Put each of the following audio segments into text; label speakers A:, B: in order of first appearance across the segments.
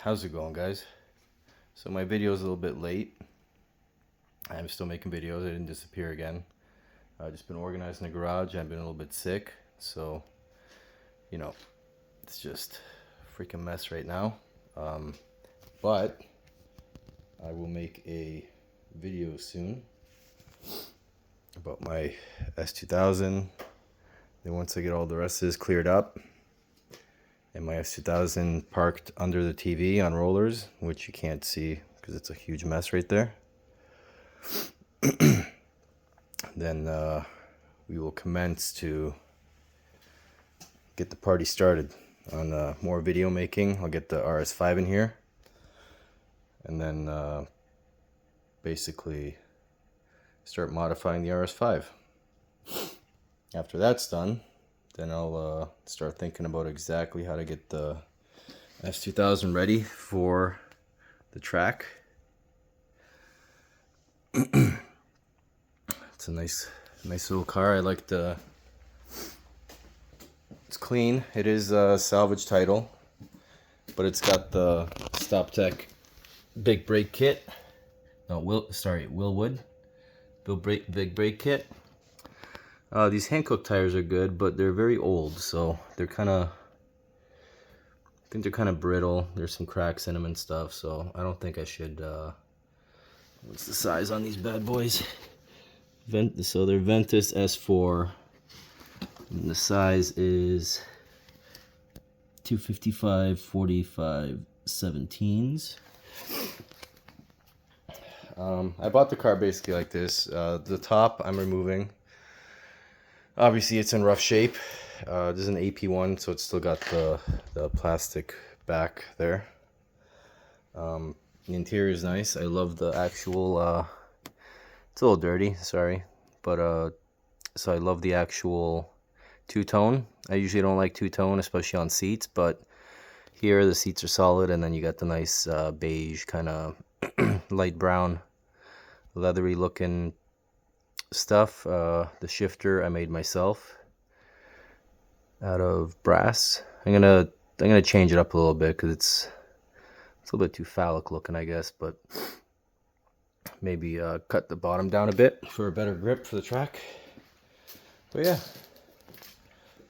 A: How's it going, guys? So my video is a little bit late. I'm still making videos. I didn't disappear again. I've just been organizing the garage. I've been a little bit sick, so it's just a freaking mess right now. But I will make a video soon about my S2000. Then once I get all the rest of this cleared up, and my S2000 parked under the TV on rollers, which you can't see because it's a huge mess right there. Then we will commence to get the party started on more video making. I'll get the RS5 in here, and then basically start modifying the RS5. After that's done, then I'll start thinking about exactly how to get the S2000 ready for the track. It's a nice little car. I like the. It's clean. It is a salvage title, but it's got the StopTech big brake kit. No, Willwood big brake kit. These Hankook tires are good, but they're very old, so they're I think they're kind of brittle. There's some cracks in them and stuff, so I don't think I should. What's the size on these bad boys? So they're Ventus S4, and the size is 255/45 17s. I bought the car basically like this. The top I'm removing. Obviously it's in rough shape. This is an AP1, so it's still got the plastic back there. The interior is nice. I love the actual it's a little dirty, sorry, but so I love the actual two-tone. I usually don't like two-tone, especially on seats, but here the seats are solid, and then you got the nice beige kind of light brown leathery looking stuff. The shifter I made myself out of brass. I'm gonna change it up a little bit because it's a little bit too phallic looking, I guess, but maybe cut the bottom down a bit for a better grip for the track. But yeah,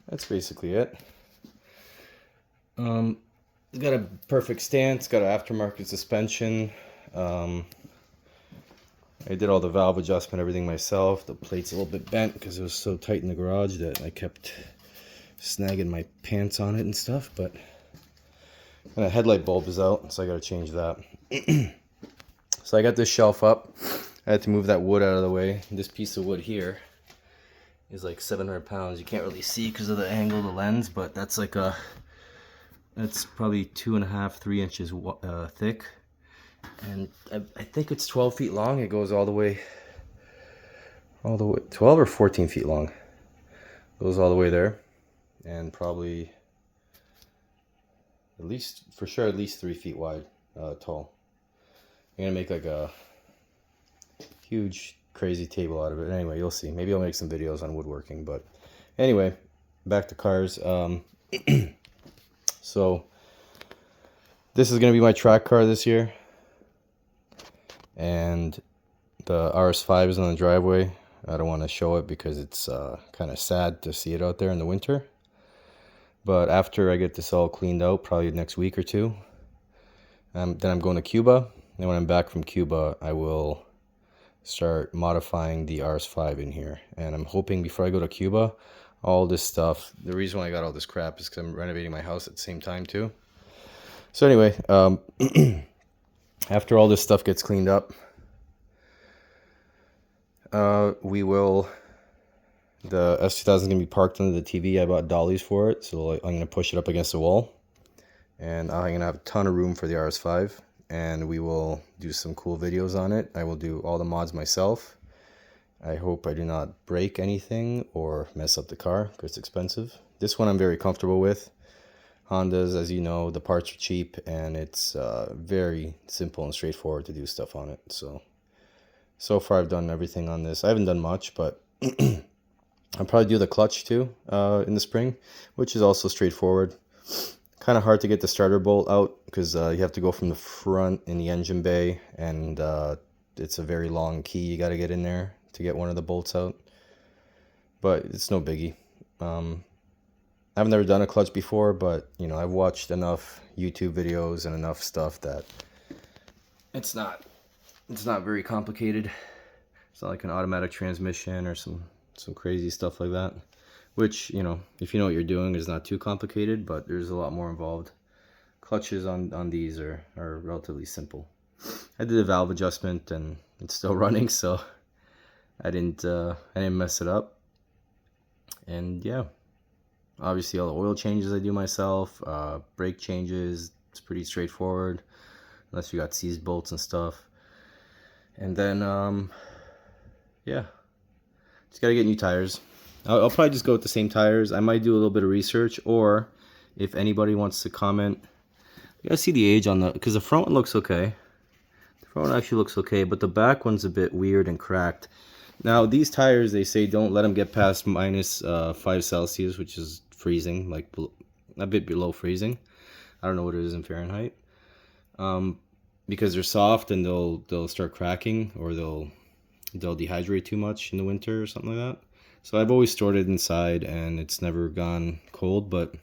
A: that's basically it. It's got a perfect stance, got an aftermarket suspension. I did all the valve adjustment, everything myself. The plate's a little bit bent because it was so tight in the garage that I kept snagging my pants on it and stuff, but and the headlight bulb is out, so I gotta change that. So I got this shelf up. I had to move that wood out of the way. This piece of wood here is like 700 pounds. You can't really see because of the angle of the lens, but that's like that's probably 2.5, 3 inches thick. And I think it's 12 feet long. It goes all the way 12 or 14 feet long. Goes all the way there, and probably at least 3 feet wide, tall. I'm gonna make like a huge crazy table out of it. Anyway, you'll see. Maybe I'll make some videos on woodworking, but anyway, back to cars. So this is gonna be my track car this year, and the RS5 is on the driveway. I don't want to show it because it's kind of sad to see it out there in the winter. But after I get this all cleaned out, probably next week or two, then I'm going to Cuba. And when I'm back from Cuba, I will start modifying the RS5 in here. And I'm hoping before I go to Cuba, all this stuff, the reason why I got all this crap is because I'm renovating my house at the same time too. So anyway, after all this stuff gets cleaned up, the S2000 is going to be parked under the TV. I bought dollies for it, so I'm going to push it up against the wall. And I'm going to have a ton of room for the RS5, and we will do some cool videos on it. I will do all the mods myself. I hope I do not break anything or mess up the car because it's expensive. This one I'm very comfortable with. Hondas, as you know, the parts are cheap, and it's very simple and straightforward to do stuff on it. So far I've done everything on this. I haven't done much, but I'll probably do the clutch too in the spring, which is also straightforward. kind of hard to get the starter bolt out because you have to go from the front in the engine bay, and it's a very long key you got to get in there to get one of the bolts out. But it's no biggie. I've never done a clutch before, but you know, I've watched enough YouTube videos and enough stuff that it's not very complicated. It's not like an automatic transmission or some crazy stuff like that, which, you know, if you know what you're doing, is not too complicated, but there's a lot more involved. Clutches on these are relatively simple. I did a valve adjustment and it's still running, so I didn't mess it up. And yeah, obviously all the oil changes I do myself, brake changes, it's pretty straightforward, unless you got seized bolts and stuff. And then yeah, just gotta get new tires. I'll probably just go with the same tires. I might do a little bit of research, or if anybody wants to comment, you gotta see the age on the, because the front one looks okay. The front one actually looks okay, but the back one's a bit weird and cracked. Now these tires, they say don't let them get past minus 5 Celsius, which is freezing, like a bit below freezing. I don't know what it is in Fahrenheit. Because they're soft and they'll start cracking, or they'll dehydrate too much in the winter or something like that. So I've always stored it inside and it's never gone cold, but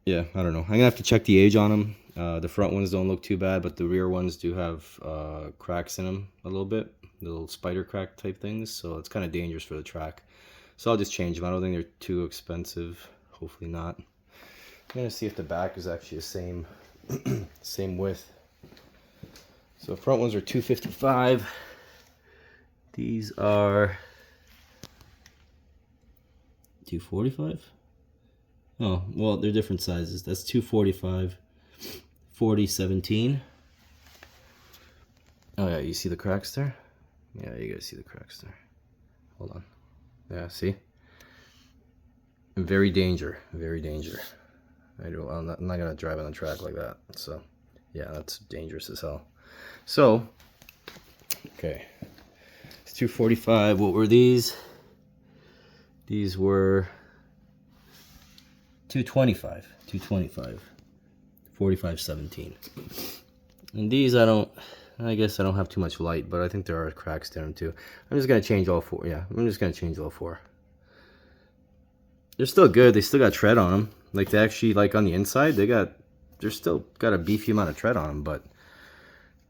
A: yeah, I don't know. I'm gonna have to check the age on them. The front ones don't look too bad, but the rear ones do have cracks in them a little bit, little spider crack type things, so it's kind of dangerous for the track. So I'll just change them. I don't think they're too expensive, hopefully not. I'm gonna see if the back is actually the same same width. So front ones are 255. These are 245. Oh, well, they're different sizes. That's 245, 4017. Oh yeah, you see the cracks there? Yeah, you guys see the cracks there. Hold on. Yeah, see? Very danger, very danger. I'm not gonna drive on the track like that. So yeah, that's dangerous as hell. So okay, it's 245. What were these? These were 225, 4517. And these I guess I don't have too much light, but I think there are cracks down too. I'm just gonna change all 4. Yeah, I'm just gonna change all 4. They're still good. They still got tread on them. Like, they actually, like, on the inside, they're still got a beefy amount of tread on them, but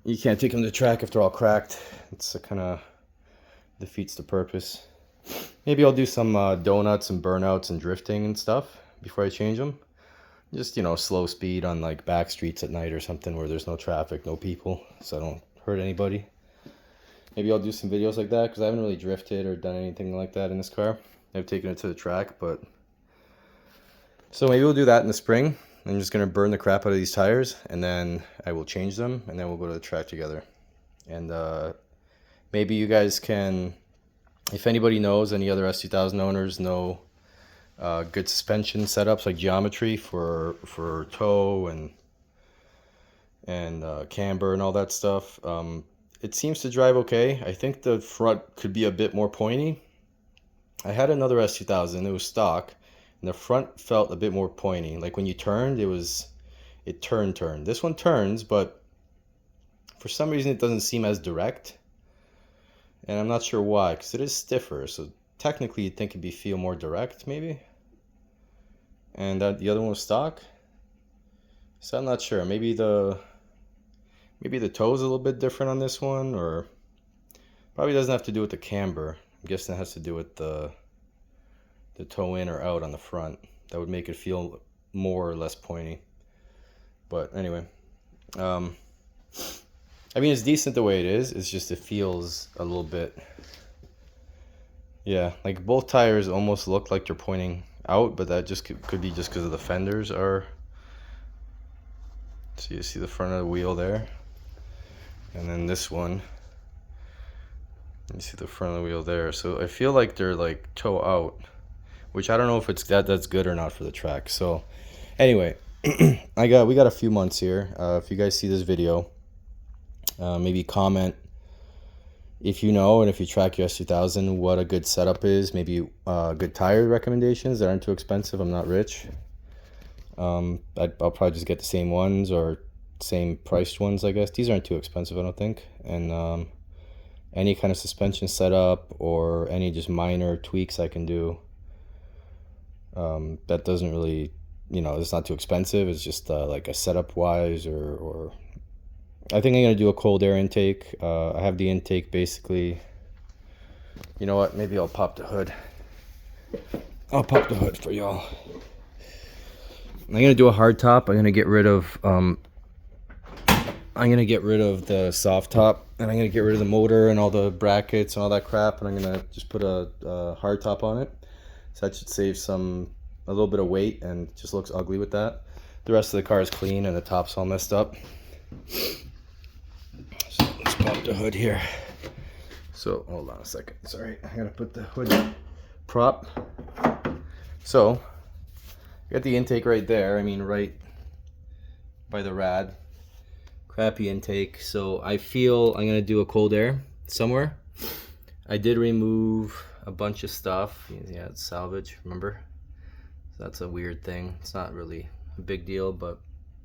A: you can't take them to the track if they're all cracked. It's kind of defeats the purpose. Maybe I'll do some donuts and burnouts and drifting and stuff before I change them. Just, you know, slow speed on, like, back streets at night or something where there's no traffic, no people, so I don't hurt anybody. Maybe I'll do some videos like that, because I haven't really drifted or done anything like that in this car. I've taken it to the track, but... So maybe we'll do that in the spring. I'm just going to burn the crap out of these tires, and then I will change them, and then we'll go to the track together. And maybe you guys can, if anybody knows, any other S2000 owners know good suspension setups, like geometry for toe and camber and all that stuff. It seems to drive okay. I think the front could be a bit more pointy. I had another S2000, it was stock, and the front felt a bit more pointy. Like when you turned, it turned. This one turns, but for some reason it doesn't seem as direct. And I'm not sure why, because it is stiffer. So technically you'd think it'd feel more direct, maybe. And the other one was stock. So I'm not sure. Maybe the toe's a little bit different on this one, or probably doesn't have to do with the camber. I'm guessing it has to do with the toe in or out on the front. That would make it feel more or less pointy. But anyway, I mean, it's decent the way it is. It's just it feels a little bit, yeah, like both tires almost look like they're pointing out, but that just could be just because of the fenders are. So you see the front of the wheel there, and then this one, you see the front of the wheel there. So I feel like they're like toe out, which I don't know if it's that's good or not for the track. So anyway, we got a few months here. If you guys see this video, maybe comment if you know, and if you track your S2000, what a good setup is. Maybe good tire recommendations that aren't too expensive. I'm not rich. I'll probably just get the same ones or same priced ones, I guess. These aren't too expensive, I don't think. And any kind of suspension setup or any just minor tweaks I can do, that doesn't really, it's not too expensive. It's just like a setup wise, or I think I'm gonna do a cold air intake. I have the intake basically. You know what? Maybe I'll pop the hood. I'll pop the hood for y'all. I'm gonna do a hard top. I'm gonna get rid of the soft top, and I'm gonna get rid of the motor and all the brackets and all that crap, and I'm gonna just put a hard top on it. So that should save a little bit of weight, and it just looks ugly with that. The rest of the car is clean, and the top's all messed up. So let's pop the hood here. So hold on a second. Sorry, I gotta put the hood prop. So I got the intake right there. I mean, right by the rad. Crappy intake. So I feel I'm gonna do a cold air somewhere. I did remove a bunch of stuff. Yeah, it's salvage, remember? So that's a weird thing. It's not really a big deal, but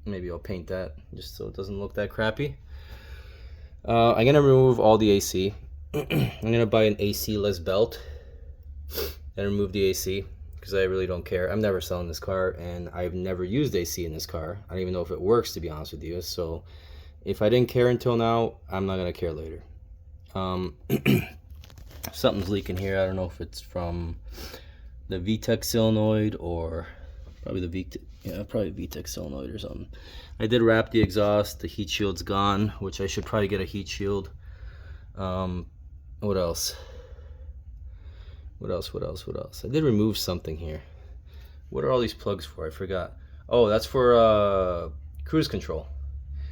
A: maybe I'll paint that just so it doesn't look that crappy. I'm gonna remove all the AC. I'm gonna buy an AC-less belt and remove the AC because I really don't care. I'm never selling this car, and I've never used AC in this car. I don't even know if it works, to be honest with you. So if I didn't care until now, I'm not gonna care later. Something's leaking here. I don't know if it's from the VTEC solenoid or probably the VTEC solenoid or something. I did wrap the exhaust. The heat shield's gone, which I should probably get a heat shield. What else? What else? I did remove something here. What are all these plugs for? I forgot. Oh, that's for cruise control.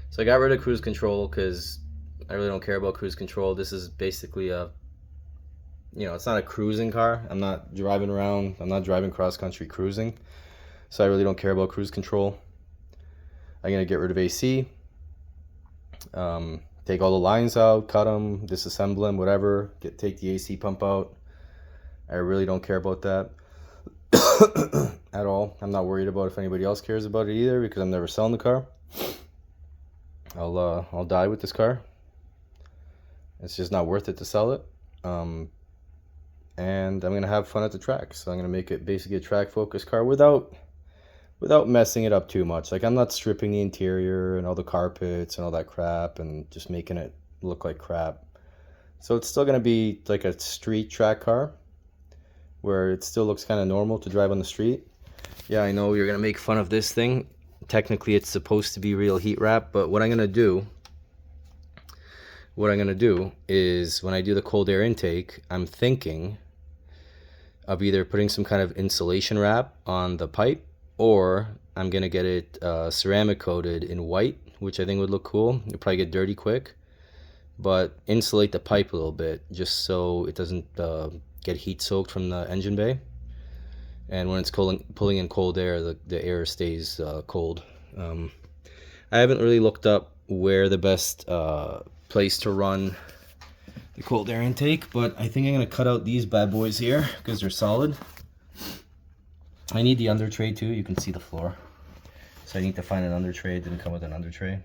A: So I got rid of cruise control because I really don't care about cruise control. This is basically it's not a cruising car. I'm not driving around. I'm not driving cross country cruising. So I really don't care about cruise control. I'm gonna get rid of AC. Take all the lines out, cut them, disassemble them, whatever. Take the AC pump out. I really don't care about that at all. I'm not worried about if anybody else cares about it either because I'm never selling the car. I'll die with this car. It's just not worth it to sell it. And I'm gonna have fun at the track. So I'm gonna make it basically a track focused car without messing it up too much. Like, I'm not stripping the interior and all the carpets and all that crap and just making it look like crap. So it's still gonna be like a street track car where it still looks kind of normal to drive on the street. Yeah, I know you're gonna make fun of this thing. Technically it's supposed to be real heat wrap, but what I'm gonna do is when I do the cold air intake, I'm thinking of either putting some kind of insulation wrap on the pipe, or I'm gonna get it ceramic coated in white, which I think would look cool. It'll probably get dirty quick, but insulate the pipe a little bit just so it doesn't get heat soaked from the engine bay. And when it's pulling in cold air, the air stays cold. I haven't really looked up where the best place to run the cold air intake, but I think I'm gonna cut out these bad boys here because they're solid. I need the under tray too. You can see the floor, so I need to find an under tray. It didn't come with an under tray.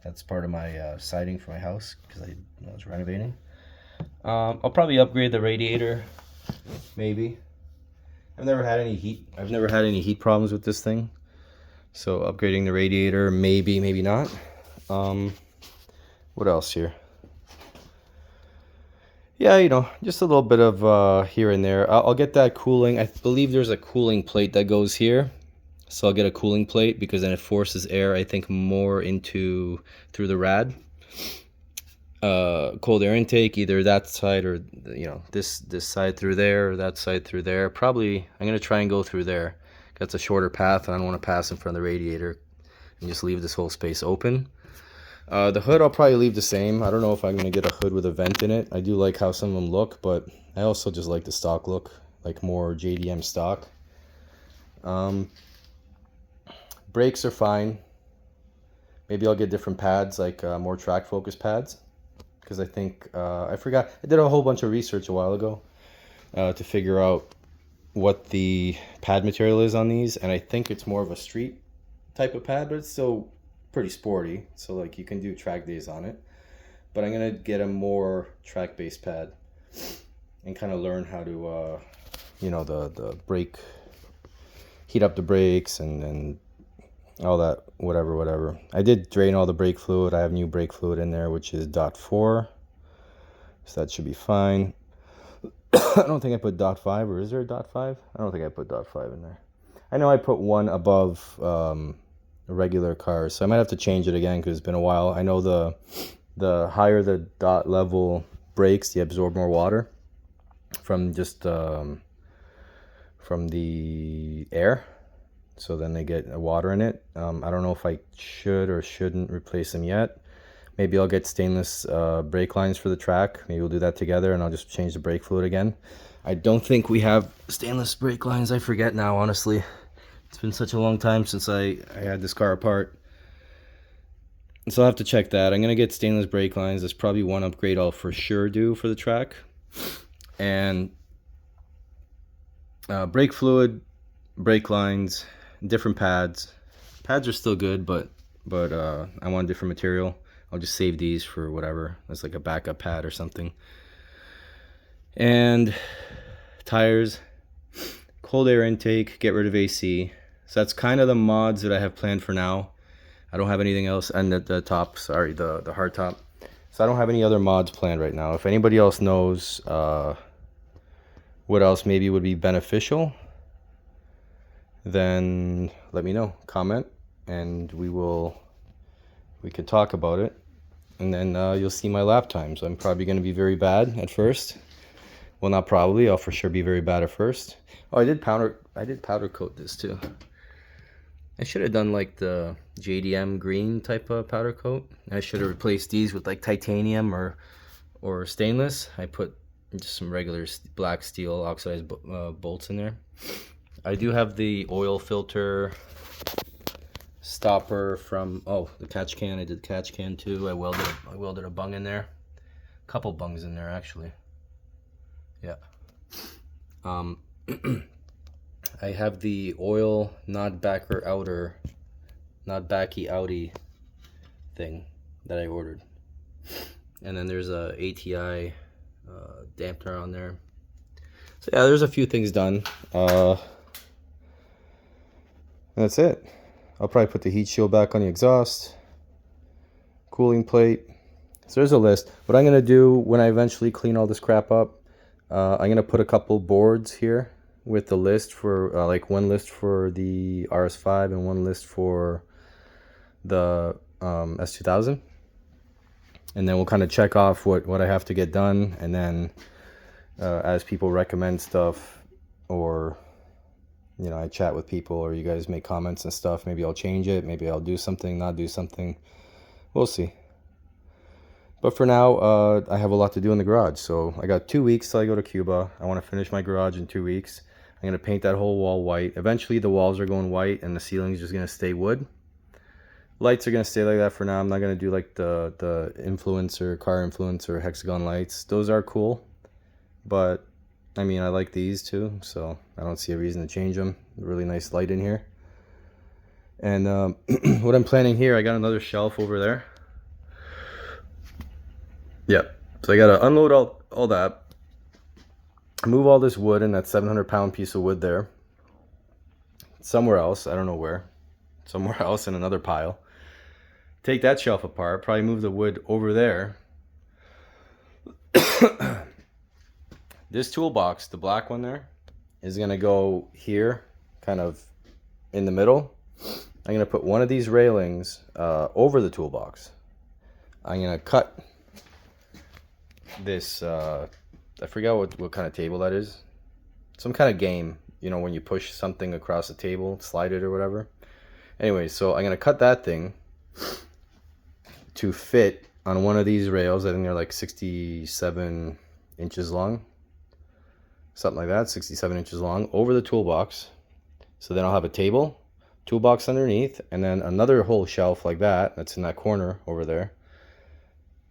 A: That's part of my siding for my house because I was renovating. I'll probably upgrade the radiator, maybe. I've never had any heat problems with this thing, so upgrading the radiator, maybe, maybe not. What else here? Yeah, just a little bit of here and there. I'll get that cooling. I believe there's a cooling plate that goes here, so I'll get a cooling plate because then it forces air, I think, more through the rad. Cold air intake, either that side or this side through there, or that side through there. Probably I'm gonna try and go through there. That's a shorter path, and I don't want to pass in front of the radiator and just leave this whole space open. The hood I'll probably leave the same. I don't know if I'm gonna get a hood with a vent in it. I do like how some of them look, but I also just like the stock look, like more JDM stock. Brakes are fine. Maybe I'll get different pads, like more track focus pads, because I think I forgot. I did a whole bunch of research a while ago to figure out what the pad material is on these, and I think it's more of a street type of pad, but it's still pretty sporty. So like you can do track days on it. But I'm gonna get a more track-based pad and kind of learn how to, you know, the brake, heat up the brakes and all that, whatever. I did drain all the brake fluid. I have new brake fluid in there, which is .4, so that should be fine. I don't think I put .5, or is there a .5? I don't think I put .5 in there. I know I put one above regular cars, so I might have to change it again because it's been a while. I know the higher the dot level brakes, they absorb more water from just from the air, so then they get water in it. I don't know if I should or shouldn't replace them yet. Maybe I'll get stainless brake lines for the track. Maybe we'll do that together, and I'll just change the brake fluid again. I don't think we have stainless brake lines. I forget now, honestly. It's been such a long time since I had this car apart. So I'll have to check that. I'm going to get stainless brake lines. That's probably one upgrade I'll for sure do for the track. And brake fluid, brake lines, different pads. Pads are still good, but I want a different material. I'll just save these for whatever. That's like a backup pad or something. And tires, cold air intake, get rid of AC. So that's kind of the mods that I have planned for now. I don't have anything else, and the top, sorry, the hard top. So I don't have any other mods planned right now. If anybody else knows what else maybe would be beneficial, then let me know. Comment, and we can talk about it. And then you'll see my lap times. I'm probably going to be very bad at first. Well, not probably. I'll for sure be very bad at first. Oh, I did powder coat this too. I should have done like the JDM green type of powder coat. I should have replaced these with like titanium or stainless. I put just some regular black steel oxidized bolts in there. I do have the oil filter stopper from the catch can. I did catch can too. I welded a bung in there. A couple bungs in there actually. Yeah. I have the oil not backy outy thing that I ordered, and then there's a ATI dampener on there. So yeah, there's a few things done. That's it. I'll probably put the heat shield back on the exhaust, cooling plate. So there's a list. What I'm gonna do when I eventually clean all this crap up, I'm gonna put a couple boards here with the list for like one list for the RS5 and one list for the S2000, and then we'll kind of check off what I have to get done, and then as people recommend stuff, or you know, I chat with people, or you guys make comments and stuff, maybe I'll change it, maybe I'll do something, not do something, we'll see. But for now, I have a lot to do in the garage, so I got 2 weeks till I go to Cuba. I want to finish my garage in 2 weeks. I'm going to paint that whole wall white. Eventually the walls are going white and the ceiling is just going to stay wood. Lights are going to stay like that for now. I'm not going to do like the car influencer hexagon lights. Those are cool, but I mean, I like these too, so I don't see a reason to change them. Really nice light in here. And what I'm planning here, I got another shelf over there. Yep. So I got to unload all that. Move all this wood in that 700-pound piece of wood there. Somewhere else, I don't know where. Somewhere else in another pile. Take that shelf apart. Probably move the wood over there. This toolbox, the black one there, is going to go here, kind of in the middle. I'm going to put one of these railings over the toolbox. I'm going to cut this, I forgot what kind of table that is. Some kind of game, you know, when you push something across the table, slide it or whatever. Anyway, so I'm going to cut that thing to fit on one of these rails. I think they're like 67 inches long. Something like that, 67 inches long, over the toolbox. So then I'll have a table, toolbox underneath, and then another whole shelf like that, that's in that corner over there.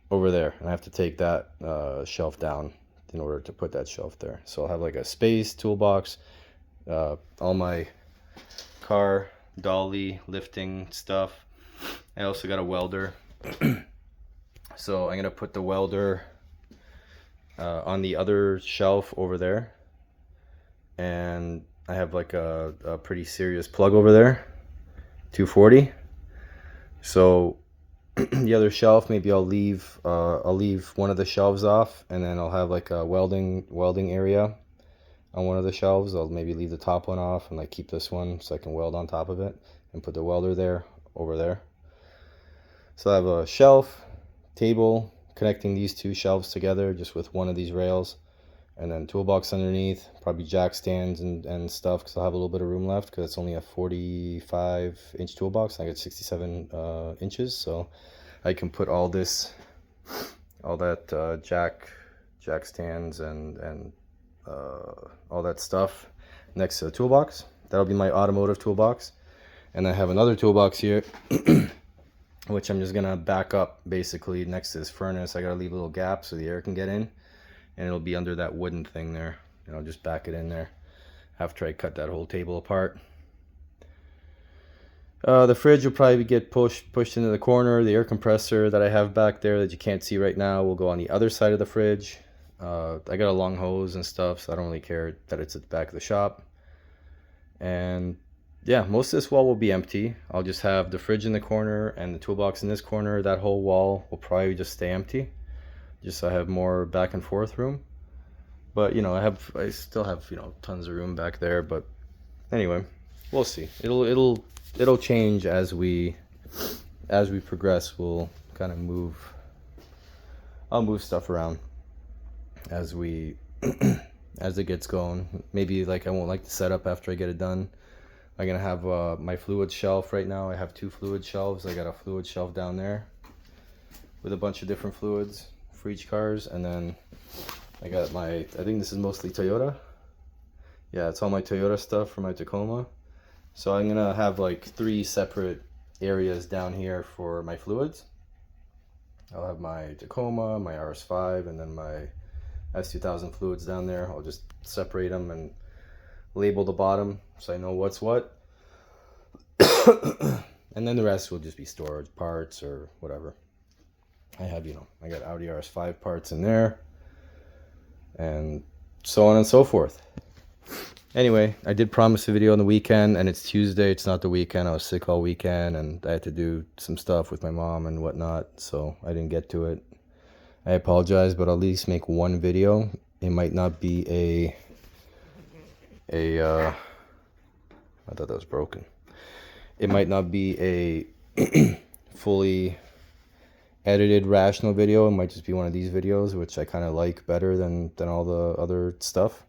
A: And I have to take that shelf down in order to put that shelf there. So I'll have like a space toolbox, all my car dolly lifting stuff. I also got a welder. So I'm gonna put the welder on the other shelf over there, and I have like a pretty serious plug over there, 240. So the other shelf, maybe I'll leave one of the shelves off, and then I'll have like a welding area on one of the shelves. I'll maybe leave the top one off and like keep this one so I can weld on top of it, and put the welder there over there. So I have a shelf, table, connecting these two shelves together just with one of these rails, and then toolbox underneath, probably jack stands and stuff, because I'll have a little bit of room left because it's only a 45-inch toolbox. I got 67 inches, so I can put all that jack stands and all that stuff next to the toolbox. That'll be my automotive toolbox. And I have another toolbox here which I'm just gonna back up basically next to this furnace. I gotta leave a little gap so the air can get in, and it'll be under that wooden thing there, and I'll just back it in there after I cut that whole table apart. The fridge will probably get pushed into the corner. The air compressor that I have back there that you can't see right now will go on the other side of the fridge. I got a long hose and stuff, so I don't really care that it's at the back of the shop. And yeah, most of this wall will be empty. I'll just have the fridge in the corner and the toolbox in this corner. That whole wall will probably just stay empty, just so I have more back and forth room. But you know, I still have, you know, tons of room back there. But anyway, we'll see. It'll change as we progress. We'll kind of I'll move stuff around as as it gets going. Maybe like I won't like the setup after I get it done. I'm gonna have my fluid shelf right now. I have two fluid shelves. I got a fluid shelf down there with a bunch of different fluids for each cars, and then I got I think this is mostly Toyota. Yeah, it's all my Toyota stuff for my Tacoma. So I'm gonna have like 3 separate areas down here for my fluids. I'll have my Tacoma, my RS5, and then my S2000 fluids down there. I'll just separate them and label the bottom so I know what's what. And then the rest will just be storage parts or whatever. I have, you know, I got Audi RS5 parts in there, and so on and so forth. Anyway, I did promise a video on the weekend, and it's Tuesday. It's not the weekend. I was sick all weekend, and I had to do some stuff with my mom and whatnot, so I didn't get to it. I apologize, but I'll at least make one video. It might not be I thought that was broken. It might not be a fully edited rational video. It might just be one of these videos, which I kind of like better than all the other stuff.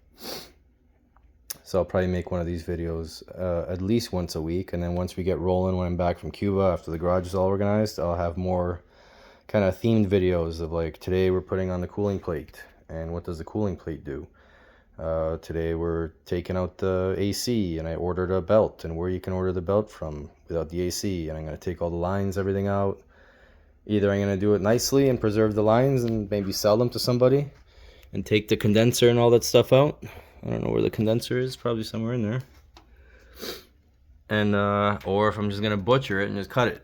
A: So I'll probably make one of these videos at least once a week, and then once we get rolling, when I'm back from Cuba, after the garage is all organized, I'll have more kind of themed videos of like, today we're putting on the cooling plate, and what does the cooling plate do? Today we're taking out the AC, and I ordered a belt, and where you can order the belt from without the AC, and I'm going to take all the lines, everything out. Either I'm going to do it nicely and preserve the lines and maybe sell them to somebody, and take the condenser and all that stuff out. I don't know where the condenser is, probably somewhere in there. And or if I'm just gonna butcher it and just cut it,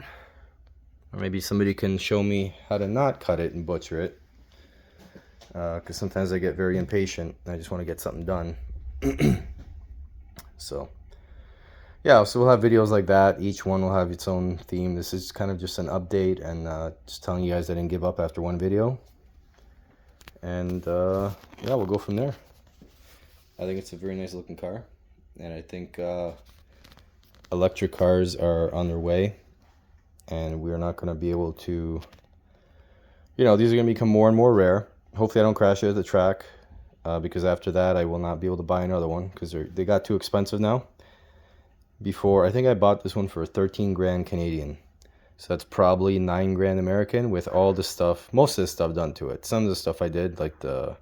A: or maybe somebody can show me how to not cut it and butcher it, because sometimes I get very impatient and I just want to get something done. So yeah, so we'll have videos like that. Each one will have its own theme. This is kind of just an update, and just telling you guys I didn't give up after one video. And yeah, we'll go from there. I think it's a very nice looking car, and I think electric cars are on their way, and we're not going to be able to, you know, these are going to become more and more rare. Hopefully I don't crash it at the track, because after that I will not be able to buy another one, because they got too expensive now. Before, I think I bought this one for 13 grand Canadian, so that's probably 9 grand American, with all the stuff, most of the stuff done to it. Some of the stuff I did, like the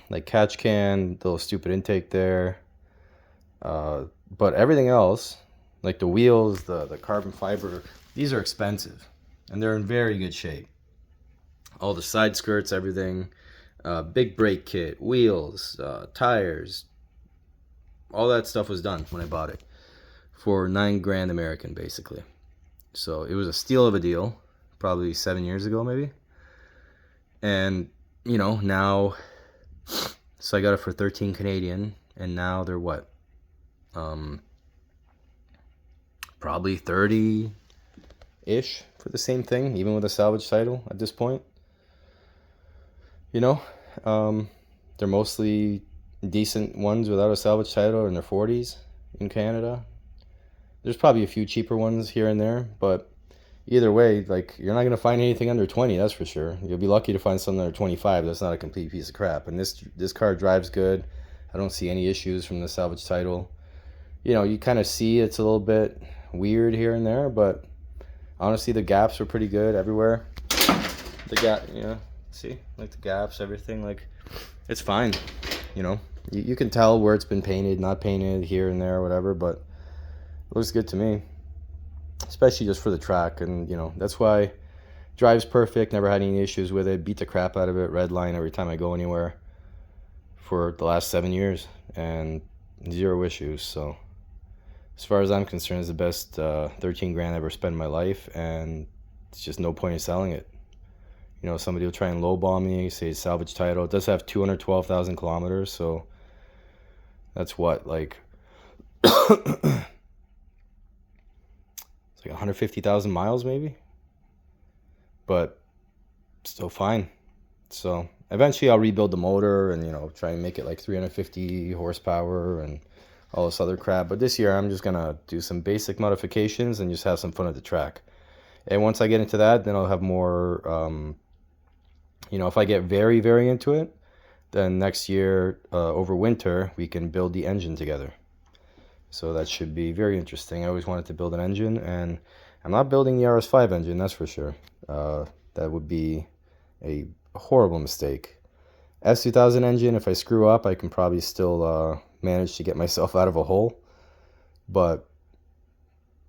A: like catch can, the little stupid intake there, but everything else, like the wheels, the carbon fiber, these are expensive, and they're in very good shape. All the side skirts, everything, big brake kit, wheels, tires, all that stuff was done when I bought it for $9 grand American, basically. So it was a steal of a deal, probably 7 years ago, maybe. And you know, now, so I got it for 13 Canadian, and now they're what? Probably 30-ish for the same thing, even with a salvage title at this point. You know, they're mostly decent ones without a salvage title in their 40s in Canada. There's probably a few cheaper ones here and there, but either way, like, you're not going to find anything under 20, that's for sure. You'll be lucky to find something under 25 that's not a complete piece of crap. And this car drives good. I don't see any issues from the salvage title. You know, you kind of see it's a little bit weird here and there, but honestly, the gaps are pretty good everywhere. The gap, yeah, see, like the gaps, everything, like, it's fine. You know, you can tell where it's been painted, not painted here and there, whatever, but it looks good to me, especially just for the track. And you know, that's why drives perfect, never had any issues with it, beat the crap out of it, red line every time I go anywhere for the last 7 years, and 0 issues. So as far as I'm concerned, it's the best 13 grand I ever spent in my life, and it's just no point in selling it. You know, somebody will try and lowball me, say salvage title. It does have 212,000 kilometers, so that's what, like, it's like 150,000 miles maybe, but still fine. So eventually I'll rebuild the motor and, you know, try and make it like 350 horsepower and all this other crap. But this year I'm just gonna do some basic modifications and just have some fun at the track. And once I get into that, then I'll have more, you know, if I get very, very into it, then next year, over winter, we can build the engine together. So that should be very interesting. I always wanted to build an engine, and I'm not building the RS5 engine, that's for sure. That would be a horrible mistake. S2000 engine, if I screw up, I can probably still manage to get myself out of a hole. But,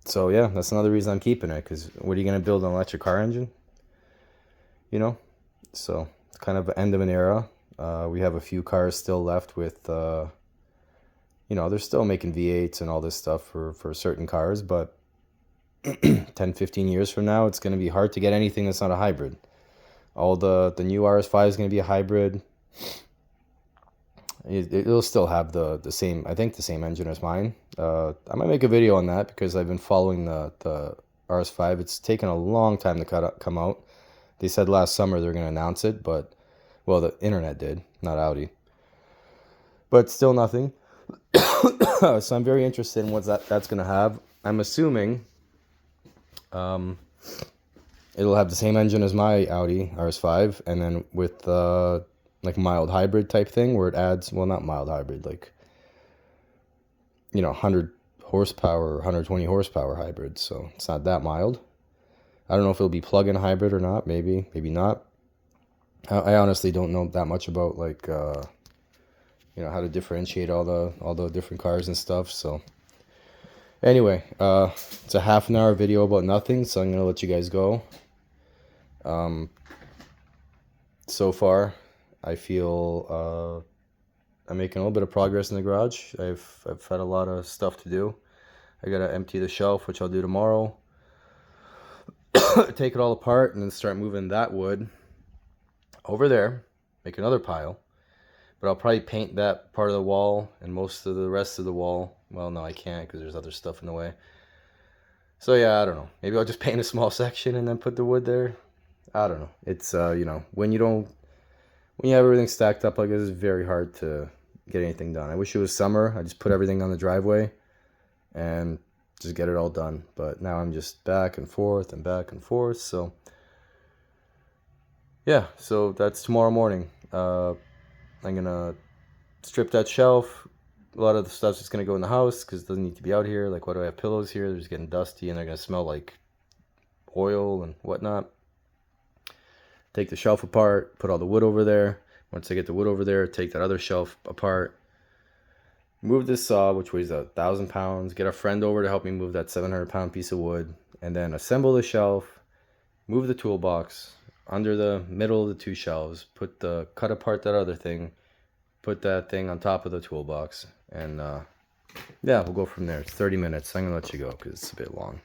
A: so yeah, that's another reason I'm keeping it, because what are you going to build an electric car engine? You know? So, it's kind of the end of an era. We have a few cars still left with, you know, they're still making V8s and all this stuff for certain cars, but 10, 15 years from now, it's going to be hard to get anything that's not a hybrid. All the new RS5 is going to be a hybrid. It'll still have the same, I think the same engine as mine. I might make a video on that because I've been following the RS5. It's taken a long time to come out. They said last summer they're going to announce it, but, well, the internet did, not Audi. But still nothing. So I'm very interested in what that's going to have. I'm assuming it'll have the same engine as my Audi RS5, and then with like mild hybrid type thing where it adds, well, not mild hybrid, like, you know, 100 horsepower, 120 horsepower hybrid. So it's not that mild. I don't know if it'll be plug-in hybrid or not. Maybe, maybe not. I honestly don't know that much about, like, you know, how to differentiate all the different cars and stuff. So anyway, it's a half an hour video about nothing, so I'm gonna let you guys go. So far, I feel I'm making a little bit of progress in the garage. I've had a lot of stuff to do. I gotta empty the shelf, which I'll do tomorrow. Take it all apart and then start moving that wood over there, make another pile. But I'll probably paint that part of the wall and most of the rest of the wall. Well, no, I can't because there's other stuff in the way. So yeah, I don't know. Maybe I'll just paint a small section and then put the wood there. I don't know. It's you know, when you have everything stacked up like this, it's very hard to get anything done. I wish it was summer. I just put everything on the driveway and just get it all done. But now I'm just back and forth and back and forth. So yeah, so that's tomorrow morning. I'm gonna strip that shelf. A lot of the stuff's just gonna go in the house because it doesn't need to be out here. Like, why do I have pillows here? They're just getting dusty and they're gonna smell like oil and whatnot. Take the shelf apart, put all the wood over there. Once I get the wood over there, take that other shelf apart. Move this saw, which weighs 1,000 pounds. Get a friend over to help me move that 700-pound piece of wood. And then assemble the shelf. Move the toolbox under the middle of the two shelves. Cut apart that other thing. Put that thing on top of the toolbox. And yeah, we'll go from there. It's 30 minutes. I'm gonna let you go because it's a bit long.